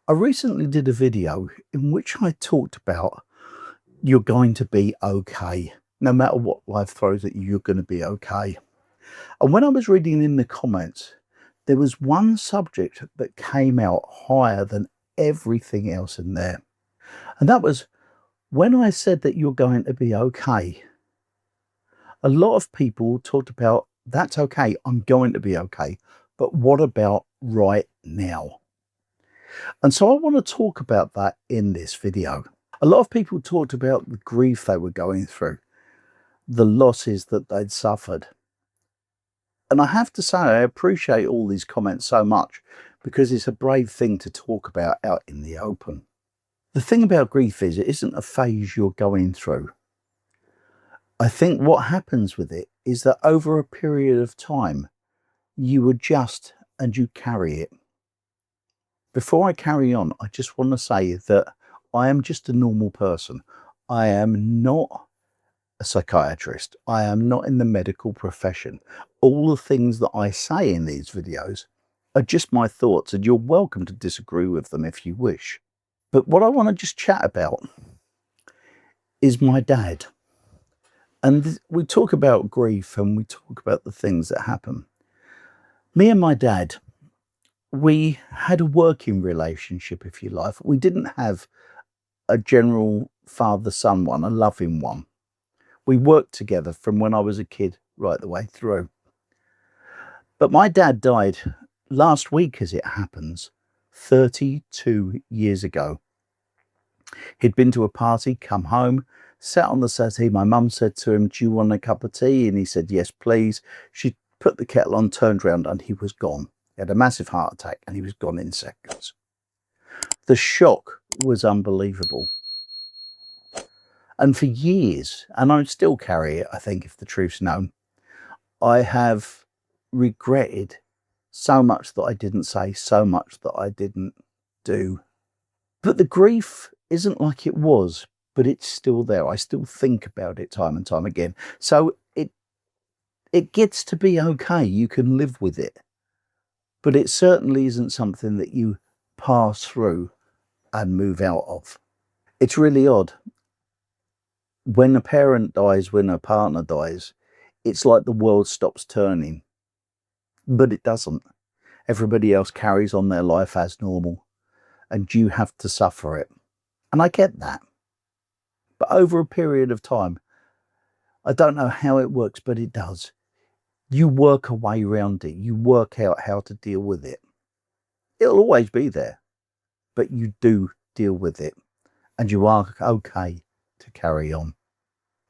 I recently did a video in which I talked about you're going to be okay. No matter what life throws at you, you're going to be okay. And when I was reading in the comments, there was one subject that came out higher than everything else in there. And that was when I said that you're going to be okay. A lot of people talked about that's okay, I'm going to be okay. But what about right now? And so I want to talk about that in this video. A lot of people talked about the grief they were going through, the losses that they'd suffered. And I have to say, I appreciate all these comments so much because it's a brave thing to talk about out in the open. The thing about grief is it isn't a phase you're going through. I think what happens with it is that over a period of time, you adjust and you carry it. Before I carry on, I just want to say that I am just a normal person. I am not a psychiatrist. I am not in the medical profession. All the things that I say in these videos are just my thoughts, and you're welcome to disagree with them if you wish. But what I want to just chat about is my dad. And we talk about grief and we talk about the things that happen. Me and my dad, we had a working relationship, if you like. We didn't have a general father-son one, a loving one. We worked together from when I was a kid right the way through. But my dad died last week, as it happens, 32 years ago. He'd been to a party, come home, sat on the settee. My mum said to him, "Do you want a cup of tea?" And he said, "Yes, please." She put the kettle on, turned round, and he was gone. He had a massive heart attack and he was gone in seconds. The shock was unbelievable. And for years, and I still carry it, I think, if the truth's known, I have regretted so much that I didn't say, so much that I didn't do. But the grief isn't like it was, but it's still there. I still think about it time and time again. So it gets to be okay. You can live with it. But it certainly isn't something that you pass through and move out of. It's really odd. When a parent dies, when a partner dies, it's like the world stops turning. But it doesn't. Everybody else carries on their life as normal, and you have to suffer it. And I get that. But over a period of time, I don't know how it works, but it does. You work a way around it. You work out how to deal with it. It'll always be there, but you do deal with it, and you are okay to carry on.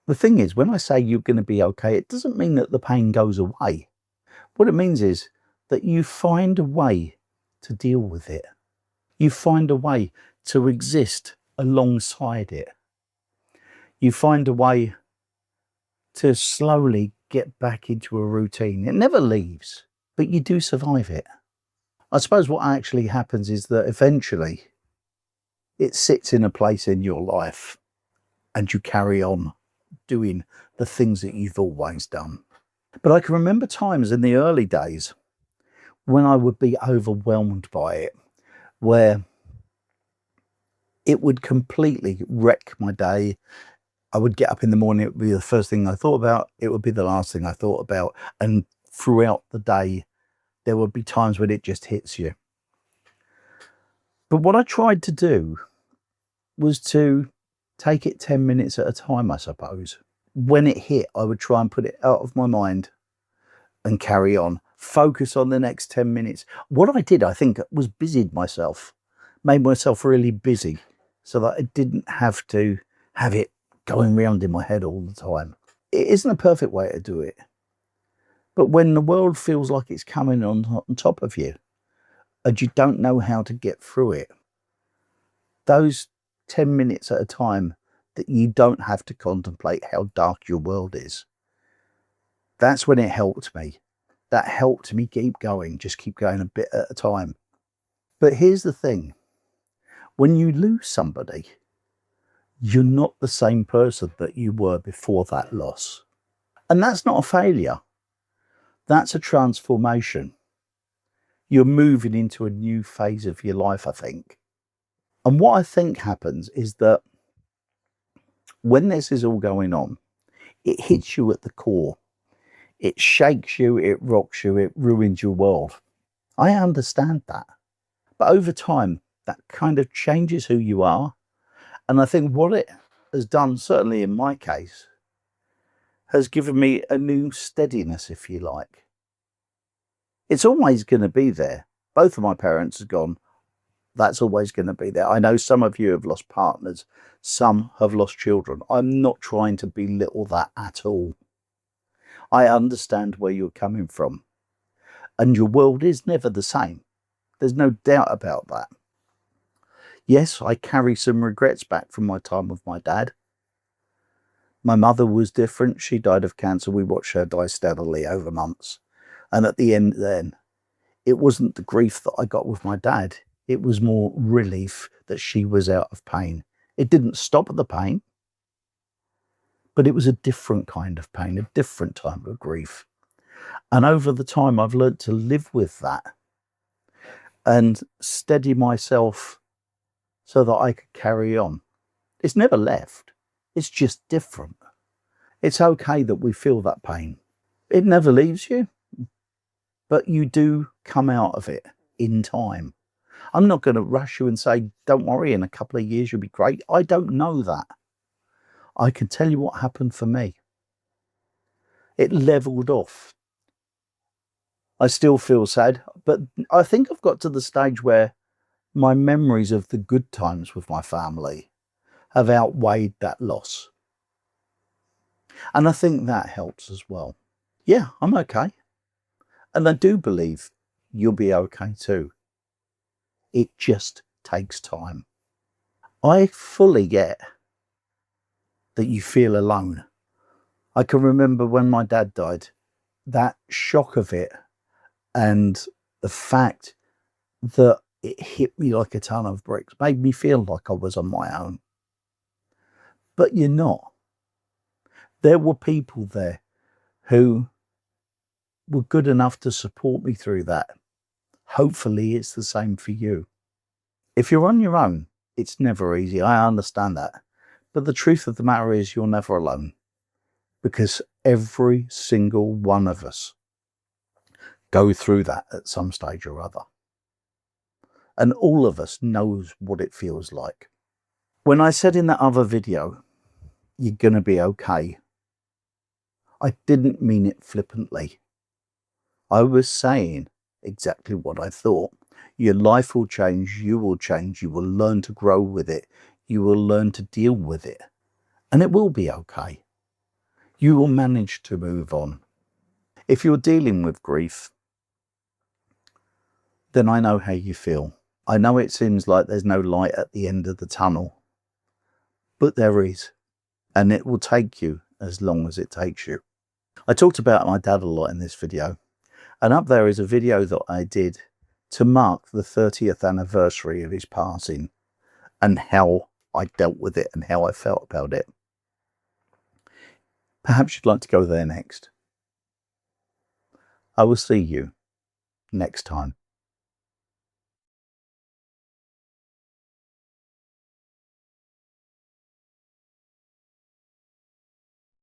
The thing is, when I say you're going to be okay, it doesn't mean that the pain goes away. What it means is that you find a way to deal with it. You find a way to exist alongside it. You find a way to slowly get back into a routine. It never leaves, but you do survive it. I suppose what actually happens is that eventually it sits in a place in your life and you carry on doing the things that you've always done. But I can remember times in the early days when I would be overwhelmed by it, where it would completely wreck my day. I would get up in the morning, it would be the first thing I thought about, it would be the last thing I thought about. And throughout the day, there would be times when it just hits you. But what I tried to do was to take it 10 minutes at a time, I suppose. When it hit, I would try and put it out of my mind and carry on. Focus on the next 10 minutes. What I did, I think, was busied myself, made myself really busy so that I didn't have to have it going round in my head all the time. It isn't a perfect way to do it. But when the world feels like it's coming on top of you and you don't know how to get through it, those 10 minutes at a time that you don't have to contemplate how dark your world is, that's when it helped me. That helped me keep going, just keep going a bit at a time. But here's the thing. When you lose somebody, you're not the same person that you were before that loss. And that's not a failure. That's a transformation. You're moving into a new phase of your life, I think. And what I think happens is that when this is all going on, it hits you at the core. It shakes you, it rocks you, it ruins your world. I understand that. But over time, that kind of changes who you are. And I think what it has done, certainly in my case, has given me a new steadiness, if you like. It's always going to be there. Both of my parents have gone. That's always going to be there. I know some of you have lost partners. Some have lost children. I'm not trying to belittle that at all. I understand where you're coming from. And your world is never the same. There's no doubt about that. Yes, I carry some regrets back from my time with my dad. My mother was different. She died of cancer. We watched her die steadily over months. And at the end then, it wasn't the grief that I got with my dad. It was more relief that she was out of pain. It didn't stop the pain, but it was a different kind of pain, a different type of grief. And over the time, I've learned to live with that and steady myself so that I could carry on. It's never left. It's just different. It's okay that we feel that pain. It never leaves you, but you do come out of it in time. I'm not going to rush you and say, don't worry, in a couple of years you'll be great. I don't know that. I can tell you what happened for me. It leveled off. I still feel sad, but I think I've got to the stage where my memories of the good times with my family have outweighed that loss. And I think that helps as well. Yeah, I'm okay. And I do believe you'll be okay too. It just takes time. I fully get that you feel alone. I can remember when my dad died, that shock of it and the fact that it hit me like a ton of bricks made me feel like I was on my own. But you're not. There were people there who were good enough to support me through that. Hopefully it's the same for you. If you're on your own, it's never easy. I understand that. But the truth of the matter is you're never alone, because every single one of us go through that at some stage or other. And all of us knows what it feels like. When I said in that other video, you're going to be okay, I didn't mean it flippantly. I was saying exactly what I thought. Your life will change, you will change, you will learn to grow with it, you will learn to deal with it, and it will be okay. You will manage to move on. If you're dealing with grief, then I know how you feel. I know it seems like there's no light at the end of the tunnel, but there is, and it will take you as long as it takes you. I talked about my dad a lot in this video, and up there is a video that I did to mark the 30th anniversary of his passing and how I dealt with it and how I felt about it. Perhaps you'd like to go there next. I will see you next time.